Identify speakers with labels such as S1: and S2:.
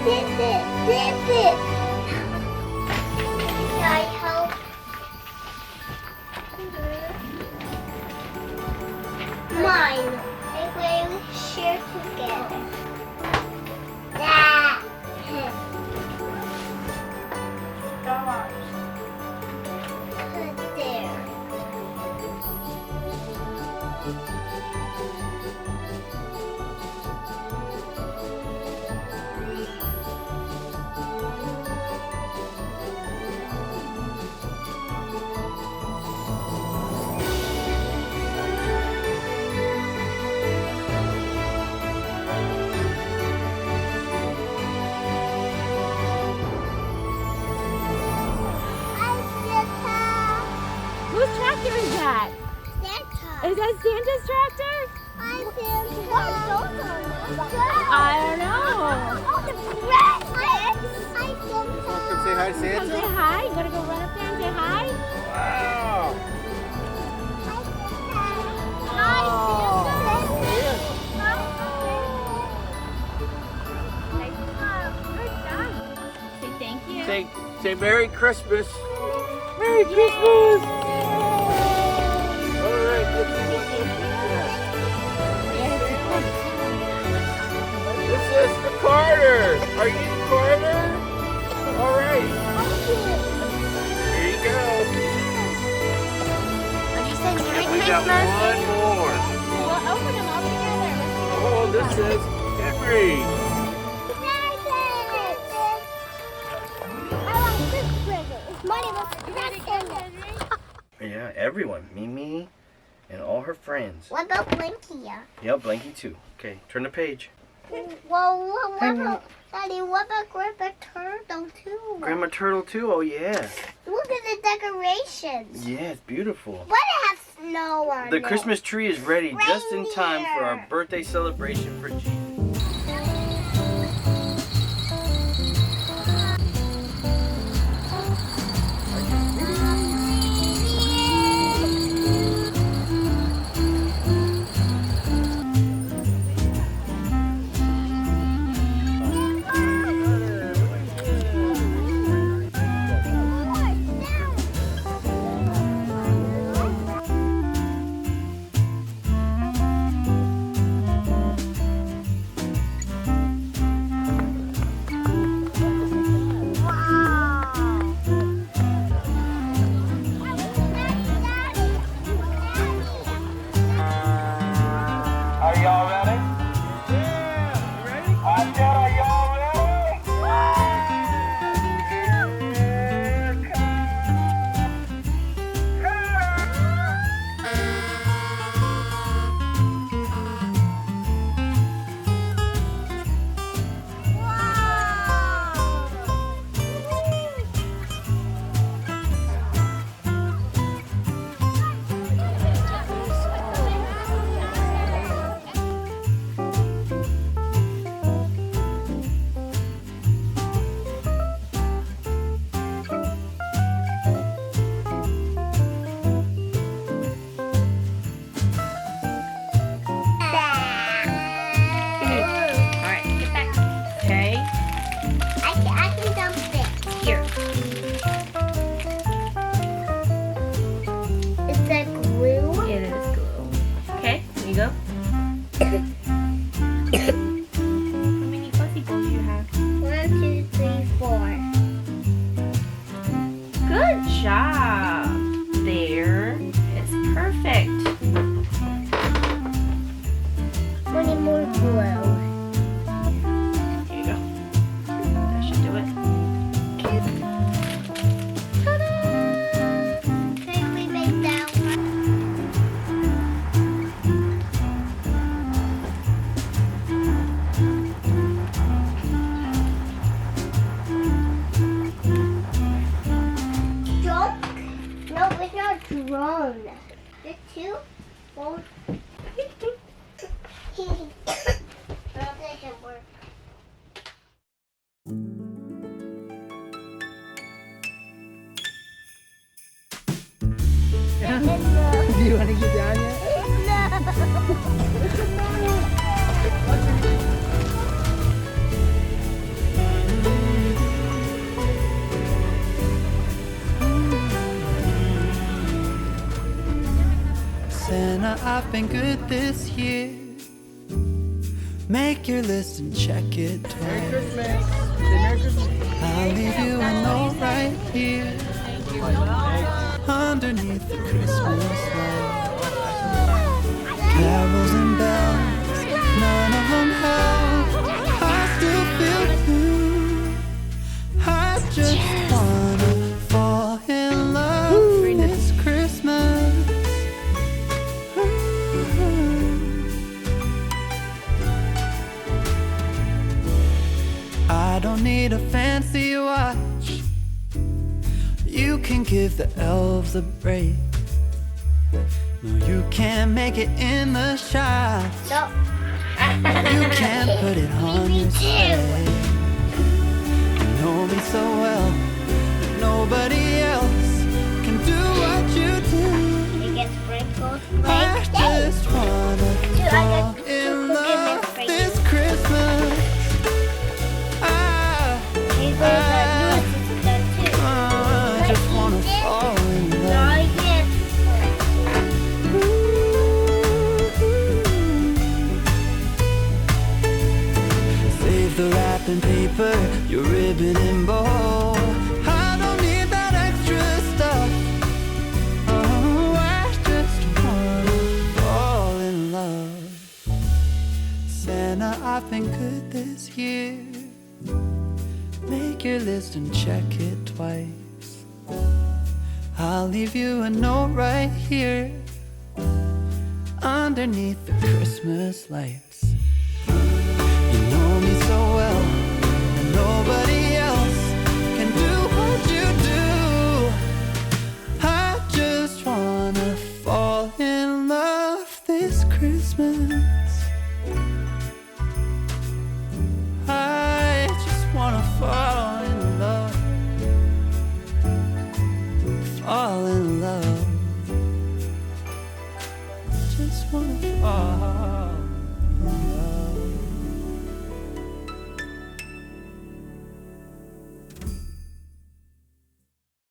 S1: Dip it. Can I help? Mine. Maybe we share together. That. Put there.
S2: Whose tractor is that?
S1: Santa.
S2: Is that Santa's tractor?
S1: Hi, Santa.
S2: I don't know.
S1: Oh, the presents. Hi, Santa.
S3: Come say hi to
S2: Come
S3: Santa.
S2: say hi. You wanna go run up there and say hi?
S3: Wow.
S2: Say thank you.
S3: Say Merry Christmas.
S2: Merry Christmas.
S3: All right, let's see. This is the Carter. Are you Carter? All right. Here you go.
S2: When you say Merry
S3: We got
S2: Christmas,
S3: one more.
S2: we'll open them all together.
S3: Oh, this is Henry. Yeah, everyone. Mimi and all her friends.
S1: What about Blinky?
S3: Yeah, Blanky too. Okay, turn the page.
S1: Well, what about, Daddy, what about Grandpa Turtle too?
S3: Grandma Turtle too. Oh yeah.
S1: Look at the decorations.
S3: Yeah, it's beautiful.
S1: Why do it have snow on
S3: The
S1: it?
S3: Christmas tree is ready just in time for our
S1: Reindeer.
S3: birthday celebration for Jesus. Are y'all ready? Yeah, ready? I said, are y'all ready? Here
S2: Alright, get back. Okay.
S1: I can dump it.
S2: Here.
S1: Is that glue?
S2: It is glue. Okay, here you go. How many fuzzy balls do you have?
S1: 1, 2, 3, 4.
S2: Good job. There. It's perfect.
S1: We need more glue.
S2: Here you go. That should do it.
S1: Can we make that one? Drone? No, it's not drone. The two won't. That doesn't work.
S4: Do you want to get down yet?
S1: No.
S5: Santa, I've been good this year. Make your list and check it
S4: Merry
S5: twice.
S4: Christmas. Say Merry Christmas.
S5: I'll leave you a note right here underneath the Christmas light. Carols and bells, none of them help. I still feel blue. I just wanna fall in love this Christmas. I don't need a fancy watch. You can give the elves a break. No, you can't make it in the shop.
S1: No.
S5: You can't put it on
S1: Me
S5: your
S1: too.
S5: sleigh. You know me so well, nobody else can do what you do.
S1: You get sprinkles.
S5: I just wanna
S1: Dude, I
S5: fall
S1: got
S5: in
S1: two
S5: love
S1: cookies for you.
S5: this Christmas.
S1: These are the newest done too.
S5: I just wanna fall in
S1: No,
S5: love.
S1: you can't.
S5: Save the wrapping paper, your ribbon and bow. I don't need that extra stuff. Oh, I just wanna fall in love. Santa, I've been good this year. Make your list and check it twice. I'll leave you a note right here underneath the Christmas lights.